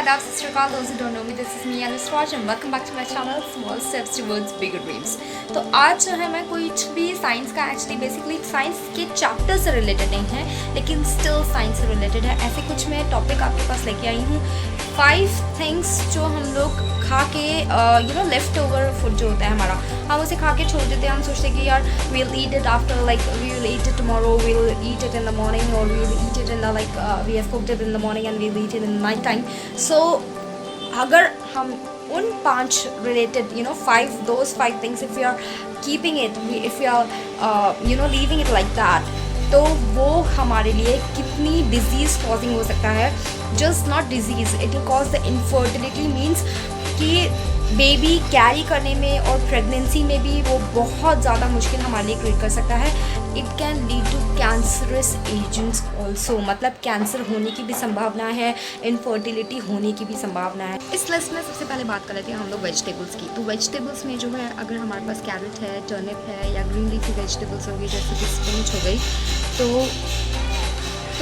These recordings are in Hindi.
आदाब सत श्री अकाल, those who don't know me, this is me Anusraj and welcome back to my channel Small Steps Towards Bigger Dreams। तो आज जो है मैं कुछ भी साइंस का एक्चुअली बेसिकली साइंस के चैप्टर से रिलेटेड नहीं है, लेकिन स्टिल साइंस से रिलेटेड है। ऐसे कुछ मैं टॉपिक आपके पास लेके आई हूँ। 5 थिंग्स जो हम लोग खा के लेफ्ट ओवर फूड जो होता है हमारा, हम उसे खा के छोड़ देते हैं। हम सोचते हैं कि यार we'll eat it after, like we'll eat it tomorrow, we'll eat it in the morning, or we'll eat it in the we have cooked it in the morning and we'll eat it in the night time। So अगर हम उन 5 related 5 things, if we are keeping it, if we are leaving it like that, तो वो हमारे लिए कितनी डिजीज़ कॉजिंग हो सकता है। Just not disease, it will cause the infertility, means कि बेबी कैरी करने में और प्रेगनेंसी में भी वो बहुत ज़्यादा मुश्किल हमारे लिए क्रिएट कर सकता है। It can lead to cancerous agents also, मतलब कैंसर होने की भी संभावना है, इनफर्टिलिटी होने की भी संभावना है। इस लिस्ट में सबसे पहले बात कर लेते हैं हम लोग वेजिटेबल्स की। तो वेजिटेबल्स में जो है, अगर हमारे पास कैरेट है, टर्निप है, या ग्रीन लीफी वेजिटेबल्स होगी जैसे कि स्पिनच हो गई, तो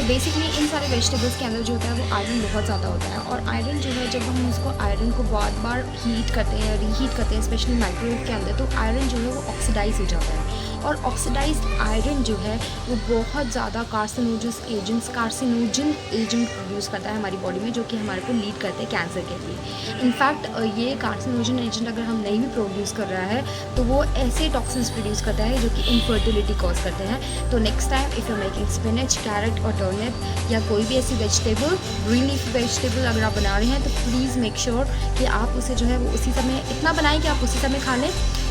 बेसिकली इन सारे वेजिटेबल्स के अंदर जो होता है वो आयरन बहुत ज़्यादा होता है। और आयरन जो है, जब हम उसको आयरन को बहुत बार हीट करते हैं, रीहीट करते हैं स्पेशली माइक्रोवेव के अंदर, तो आयरन जो है वो ऑक्सीडाइज हो जाता है। और ऑक्सीडाइज्ड आयरन जो है वो बहुत ज़्यादा कार्सिनोजन एजेंट प्रोड्यूस करता है हमारी बॉडी में, जो कि हमारे को लीड करते हैं कैंसर के लिए। इनफैक्ट ये कार्सिनोजन एजेंट अगर हम नहीं भी प्रोड्यूस कर रहा है तो वो ऐसे टॉक्सिन्स प्रोड्यूस करता है जो कि इनफर्टिलिटी कॉज करते हैं। तो next time if you making spinach, carrot और टर्निप या कोई भी ऐसी वेजिटेबल, ग्रीन लीफी वेजिटेबल अगर आप बना रहे हैं, तो प्लीज़ मेक श्योर कि आप उसे जो है वो उसी समय इतना बनाएं कि आप उसी समय खा लें।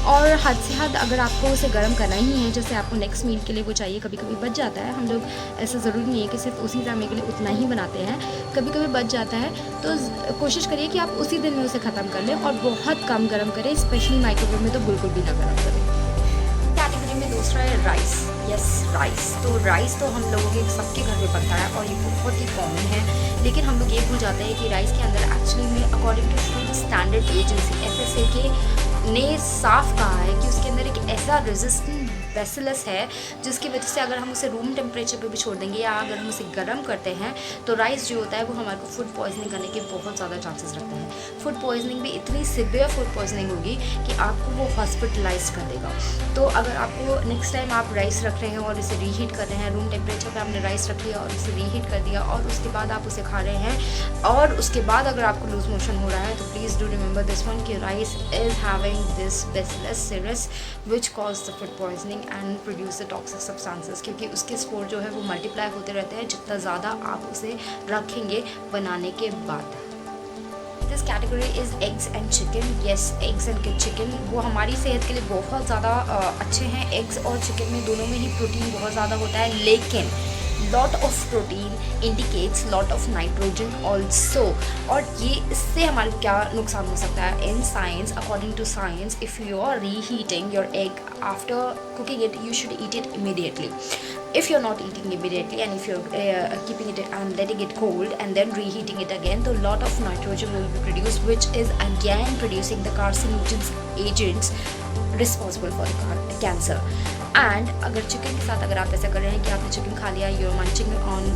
और हद से हद अगर आपको उसे गर्म करना ही है, जैसे आपको नेक्स्ट मील के लिए वो चाहिए, कभी कभी बच जाता है। हम लोग ऐसा ज़रूरी नहीं है कि सिर्फ उसी समय के लिए उतना ही बनाते हैं, कभी कभी बच जाता है, तो कोशिश करिए कि आप उसी दिन में उसे ख़त्म कर लें और बहुत कम गर्म करें, स्पेशली माइक्रोवेव में तो बिल्कुल भी ना गर्म करें। कैटेगरी में दूसरा है राइस। Yes, rice. तो राइस तो हम लोगों के सबके घर में बनता है और ये बहुत ही कॉमन है, लेकिन हम लोग ये भूल जाते हैं कि राइस के अंदर एक्चुअली में according to food standard agency FSA के ने साफ कहा है कि उसके अंदर एक ऐसा रेजिस्टेंट बैसिलस है जिसकी वजह से अगर हम उसे रूम टेम्परेचर पे भी छोड़ देंगे या अगर हम उसे गर्म करते हैं, तो राइस जो होता है वो हमारे को फूड पॉइजनिंग करने के बहुत ज़्यादा चांसेस रखते हैं। फूड पॉइजनिंग भी इतनी सिवियर फूड पॉइजनिंग होगी कि आपको वो हॉस्पिटलाइज कर देगा। तो अगर आपको नेक्स्ट टाइम आप राइस रख रहे हैं और इसे रीहीट कर रहे हैं, रूम टेम्परेचर पर आपने राइस रख लिया और इसे रीहीट कर दिया और उसके बाद आप उसे खा रहे हैं और उसके बाद अगर आपको लूज मोशन हो रहा है, तो please do remember this one कि rice is having this bacillus cereus which cause the food poisoning and produce the toxic substances, क्योंकि उसके स्पोर जो है वो मल्टीप्लाई होते रहते हैं जितना ज़्यादा आप उसे रखेंगे बनाने के बाद। This category is eggs and chicken. Yes, eggs and chicken वो हमारी सेहत के लिए बहुत ज़्यादा अच्छे हैं। एग्स और चिकन में दोनों में ही प्रोटीन बहुत ज़्यादा होता है, लेकिन lot of protein indicates lot of nitrogen also. और ये इससे हमारे क्या नुकसान हो सकता है in science, according to science, if you are reheating your egg after cooking it, you should eat it immediately. If you're not eating immediately and if you're keeping it and letting it cold and then reheating it again, so a lot of nitrogen will be produced, which is again producing the carcinogen agents responsible for the cancer. And अगर चिकन के साथ अगर आप ऐसा कर रहे हैं कि आपने चिकन खा लिया, you're munching on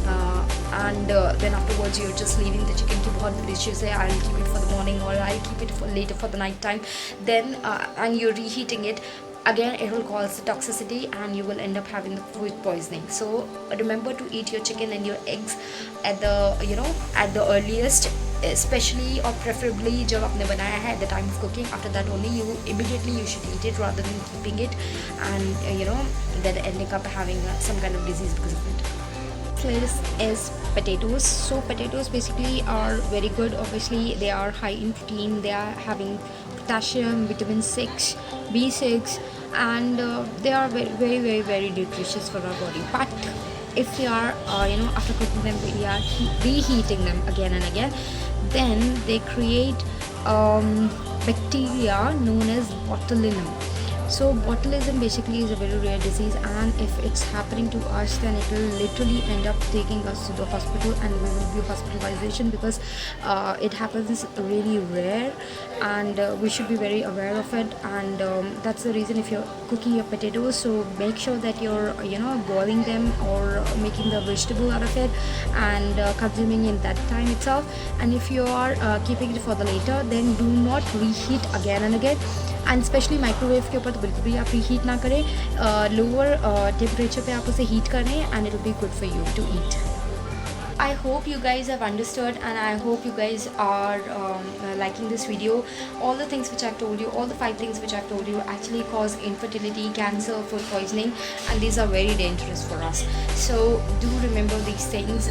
and then afterwards you're just leaving the chicken कि बहुत delicious है, I'll keep it for the morning or I'll keep it for later for the night time, then and you're reheating it, again it will cause toxicity and you will end up having the food poisoning. So remember to eat your chicken and your eggs at the at the earliest, especially or preferably जब आपने बनाया है at the time of cooking. After that only you immediately you should eat it rather than keeping it and then ending up having some kind of disease because of it. Next is potatoes. So potatoes basically are very good. Obviously they are high in protein, they are having potassium, vitamin 6, B6, and they are very very very very nutritious for our body. But if we are after cooking them we are reheating them again and again, then they create bacteria known as botulinum. So botulism basically is a very rare disease, and if it's happening to us, then it will literally end up taking us to the hospital, and we will be hospitalization, because it happens really rare, and we should be very aware of it. And that's the reason, if you're cooking your potatoes, so make sure that you're boiling them or making the vegetable out of it, and consuming in that time itself. And if you are keeping it for the later, then do not reheat again and again, and specially microwave के ऊपर तो बिल्कुल भी आप रीहीट ना करें, लोअर टेम्परेचर पे आप उसे हीट करें, and it will be good for you to eat. I hope you guys have understood, and I hope you guys are liking this video. All the things which I've told you, all the 5 things which I've told you actually cause infertility, cancer, food poisoning, and these are very dangerous for us. So do remember these things.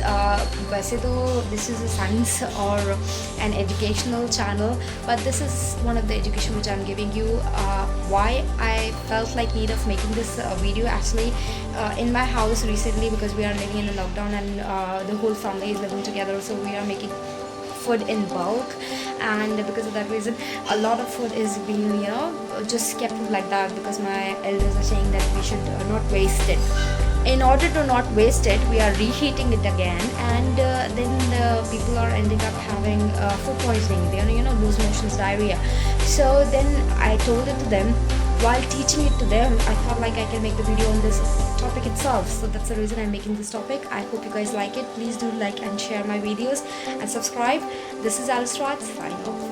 वैसे तो this is a science or an educational channel, but this is one of the education which I'm giving you. Why I felt like need of making this video, actually in my house recently, because we are living in a lockdown, and the whole family is living together, so we are making food in bulk, and because of that reason a lot of food is being just kept like that, because my elders are saying that we should not waste it. In order to not waste it, we are reheating it again, and then the people are ending up having food poisoning. They are loose motions, diarrhea. So then I told it to them. While teaching it to them, I thought like I can make the video on this topic itself. So that's the reason I'm making this topic. I hope you guys like it. Please do like and share my videos and subscribe. This is Alice Raj signing off.